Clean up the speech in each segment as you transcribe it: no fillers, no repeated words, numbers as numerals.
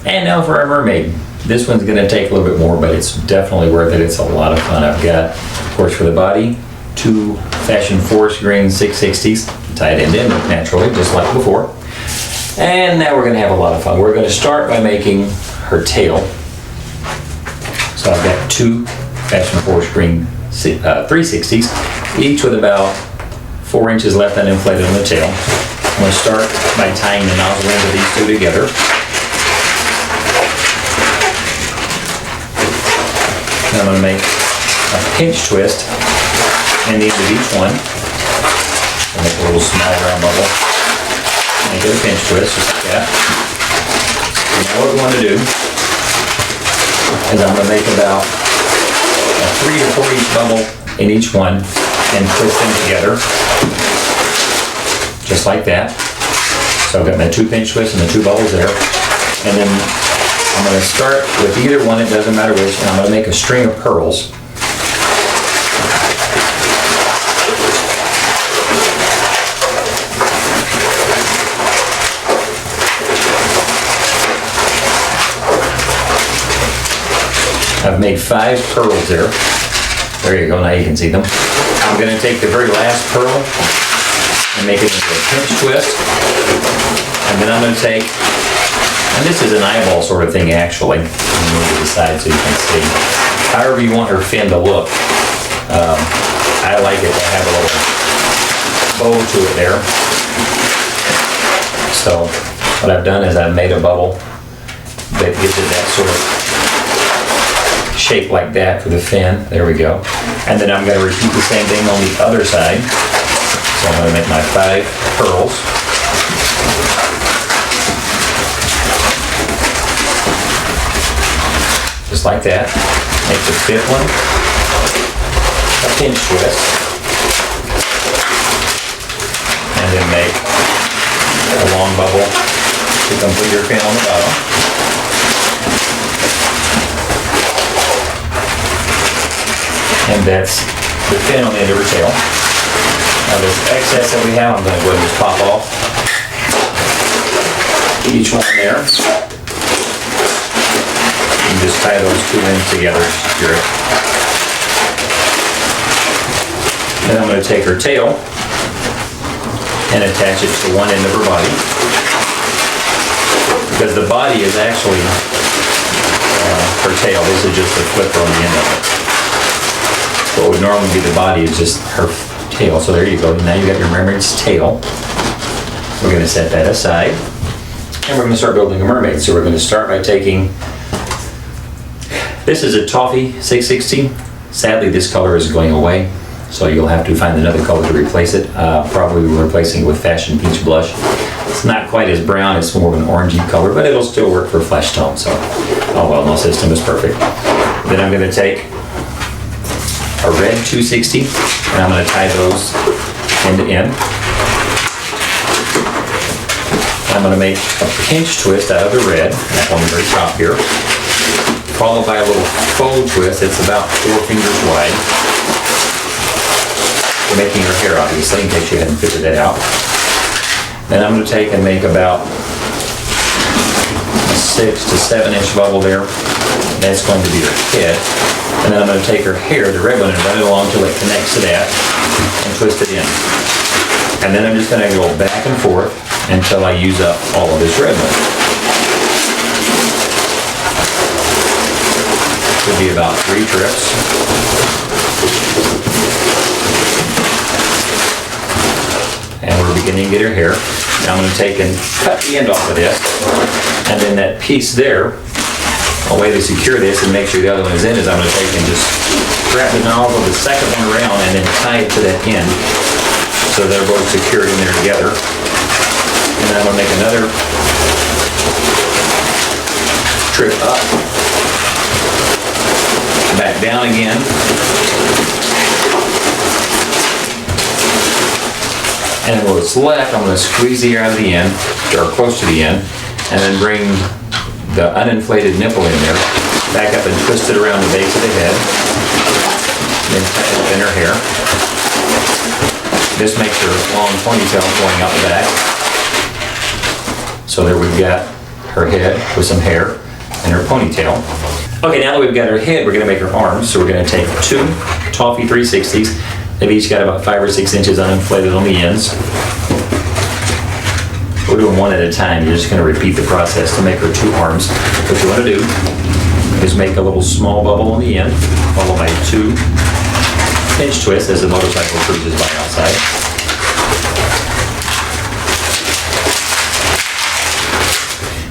And now for our mermaid. This one's gonna take a little bit more, but it's definitely worth it. It's a lot of fun. I've got, of course, for the body, 2 Fashion Forest Green 660s, tied end in naturally, just like before. And now we're gonna have a lot of fun. We're gonna start by making her tail. So I've got 2 Fashion Forest Green 360s, each with about 4 inches left uninflated on the tail. I'm gonna start by tying the nozzle ends of these 2 together. I'm going to make a pinch twist in the end of each one. I'll make a little small round bubble. Make it a pinch twist, just like that. And now what we want to do is I'm going to make about a 3 to 4 inch bubble in each one and twist them together. Just like that. So I've got my 2 pinch twists and the 2 bubbles there. And then I'm going to start with either one, it doesn't matter which, and I'm going to make a string of pearls. I've made 5 pearls there. There you go, now you can see them. I'm going to take the very last pearl and make it into a pinch twist. And then I'm going to take, and this is an eyeball sort of thing actually. I'm going to move to the side so you can see. However you want her fin to look. I like it to have a little bow to it there. So what I've done is I've made a bubble that gives it that sort of shape like that for the fin. There we go. And then I'm going to repeat the same thing on the other side. So I'm going to make my 5 pearls. Just like that. Make the 5th one a pinch twist. And then make a long bubble to complete your fin on the bottom. And that's the fin on the end of her tail. Now this excess that we have, I'm going to go ahead and just pop off each one there. And just tie those 2 ends together to secure it. Then I'm going to take her tail and attach it to one end of her body. Because the body is actually her tail. This is just a flipper on the end of it. What would normally be the body is just her tail. So there you go. Now you got your mermaid's tail. We're going to set that aside. And we're going to start building a mermaid. So we're going to start by taking, this is a Toffee 660. Sadly, this color is going away. So you'll have to find another color to replace it. Probably replacing it with Fashion Peach Blush. It's not quite as brown, it's more of an orangey color, but it'll still work for flesh tone. So, oh well, no system is perfect. Then I'm going to take a red 260, and I'm going to tie those end to end. I'm going to make a pinch twist out of the red, that one very top here, followed by a little faux twist. It's about 4 fingers wide. We're making her hair, obviously, in case you hadn't figured that out. Then I'm going to take and make about a 6 to 7 inch bubble there. That's going to be her head. And then I'm going to take her hair, the red one, and run it along till it connects to that and twist it in. And then I'm just going to go back and forth until I use up all of this red one. Could be about 3 trips. And we're beginning to get her hair. Now I'm going to take and cut the end off of this. And then that piece there, a way to secure this and make sure the other one is in is I'm going to take and just wrap the nozzle of the second one around and then tie it to that end so they're both secured in there together. And then I'm going to make another trip up, back down again. And what's left, I'm going to squeeze the air out of the end, or close to the end, and then bring the uninflated nipple in there, back up and twist it around the base of the head, and then tie it in her hair. This makes her long ponytail going out the back. So there we've got her head with some hair and her ponytail. Okay, now that we've got her head, we're gonna make her arms. So we're gonna take 2 Toffee 360s. They've each got about 5 or 6 inches uninflated on the ends. We're doing one at a time. You're just gonna repeat the process to make her 2 arms. What you wanna do is make a little small bubble on the end, followed by 2 pinch twists as the motorcycle cruises by outside.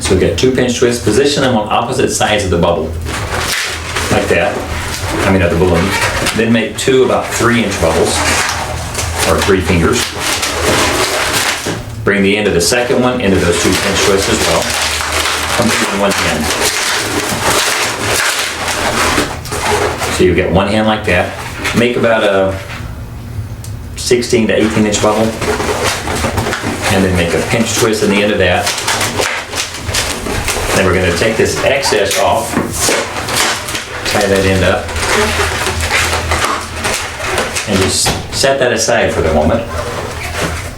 So we've got 2 pinch twists. Position them on opposite sides of the bubble, like that. I mean, of the balloon. Then make 2 about 3-inch bubbles, or 3 fingers. Bring the end of the second one into those 2 pinch twists as well. Complete in one hand. So you get one hand like that. Make about a 16 to 18-inch bubble. And then make a pinch twist in the end of that. Then we're going to take this excess off. Tie that end up. And just set that aside for the moment.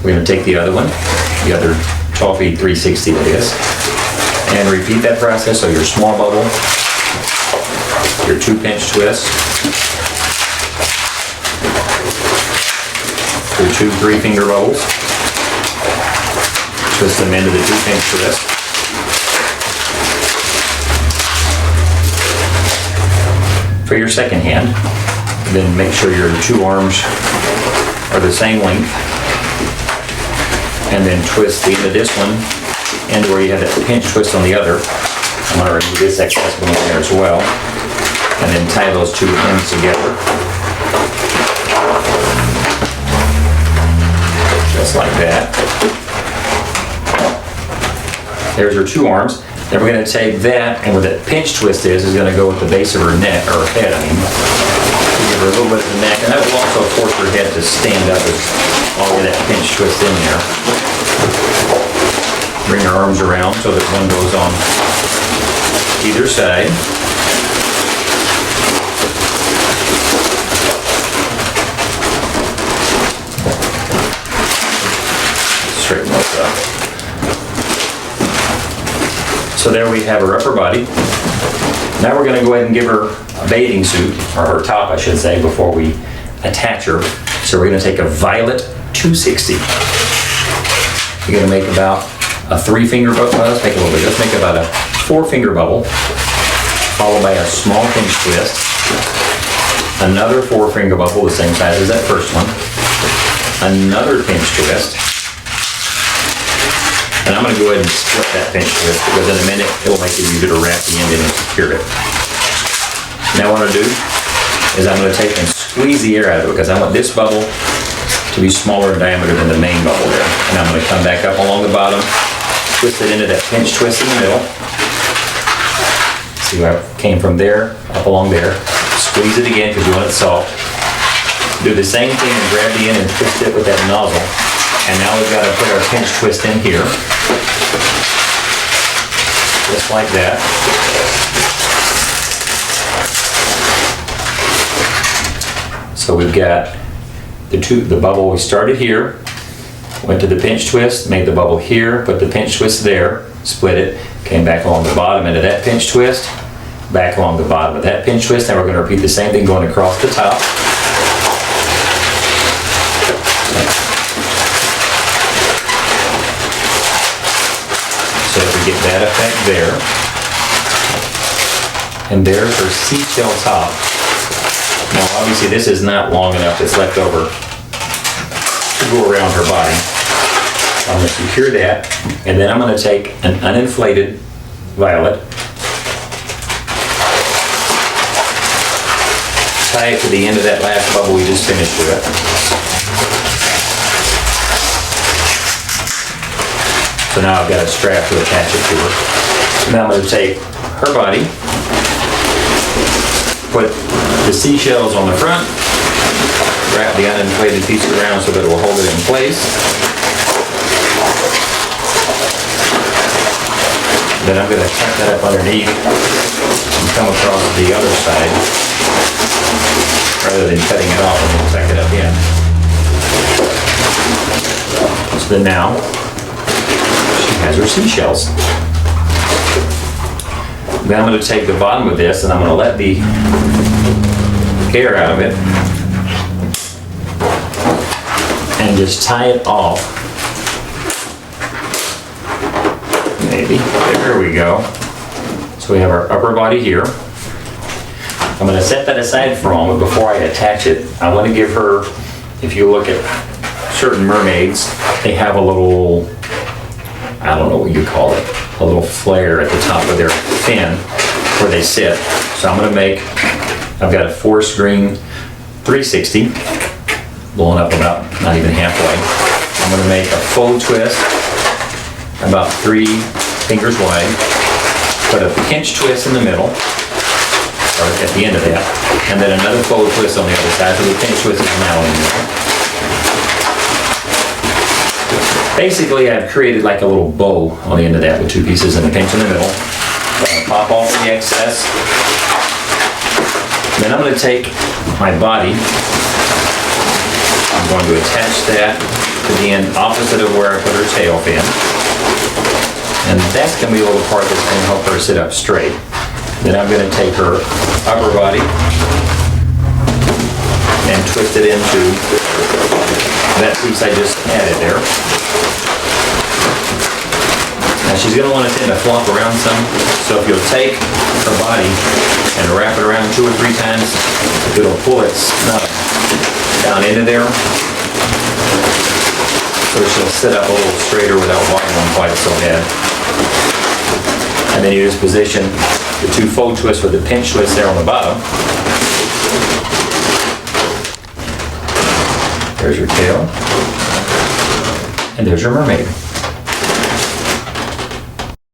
We're going to take the other one, the other Toffee 360 that is, and repeat that process. So your small bubble, your 2 pinch twists, your 2 3-finger bubbles, twist them into the 2 pinch twists. For your second hand, then make sure your 2 arms are the same length. And then twist the end of this one into where you have that pinch twist on the other. I'm going to remove this excess one there as well. And then tie those 2 ends together. Just like that. There's her 2 arms. Then we're going to take that, and where that pinch twist is going to go with the base of her neck, or her head, I mean. Give her a little bit of the neck, and that will also force her head to stand up with all of that pinch twist in there. Bring her arms around so that one goes on either side. Straighten those up. So there we have her upper body. Now we're going to go ahead and give her a bathing suit, or her top I should say, before we attach her. So we're going to take a violet 260. You're going to make about a 3-finger bubble. Let's make a little bit. Let's make about a 4-finger bubble, followed by a small pinch twist. Another 4-finger bubble, the same size as that first one. Another pinch twist. And I'm going to go ahead and split that pinch twist because in a minute it will make it easier to wrap the end in and secure it. Now what I'm going to do is I'm going to take and squeeze the air out of it because I want this bubble to be smaller in diameter than the main bubble there. And I'm going to come back up along the bottom, twist it into that pinch twist in the middle. See where I came from there, up along there. Squeeze it again because you want it soft. Do the same thing and grab the end and twist it with that nozzle. And now we've got to put our pinch twist in here. Just like that. So we've got the bubble we started here, went to the pinch twist, made the bubble here, put the pinch twist there, split it, came back along the bottom into that pinch twist, back along the bottom of that pinch twist. Now we're going to repeat the same thing going across the top. So we get that effect there. And there's her seashell top. Now obviously this is not long enough, it's left over to go around her body. I'm going to secure that, and then I'm going to take an uninflated violet, tie it to the end of that last bubble we just finished with. So now I've got a strap to attach it to her. Now I'm going to take her body, put the seashells on the front, wrap the uninflated piece around so that it will hold it in place. Then I'm going to tuck that up underneath and come across to the other side rather than cutting it off and then tuck it up in. So then now she has her seashells. Then I'm going to take the bottom of this and I'm going to let the hair out of it and just tie it off. Maybe. There we go. So we have our upper body here. I'm going to set that aside for a moment before I attach it. I want to give her, if you look at certain mermaids, they have a little, I don't know what you call it, a little flare at the top of their fin where they sit. So I'm going to make, I've got a forest green 360, blowing up about not even halfway. I'm going to make a faux twist about 3 fingers wide, put a pinch twist in the middle, or at the end of that, and then another faux twist on the other side, so the pinch twist is now in there. Basically, I've created like a little bow on the end of that with 2 pieces and a pinch in the middle. I'm going to pop off the excess. Then I'm going to take my body. I'm going to attach that to the end opposite of where I put her tail fin. And that's going to be a little part that's going to help her sit up straight. Then I'm going to take her upper body and twist it into that piece I just added there. Now she's going to want to tend to flop around some, so if you'll take her body and wrap it around 2 or 3 times, it'll pull its snout down into there, so she'll sit up a little straighter without wobbling quite so bad. And then you just position the 2 faux twists with the pinch twist there on the bottom. There's your tail, and there's your mermaid.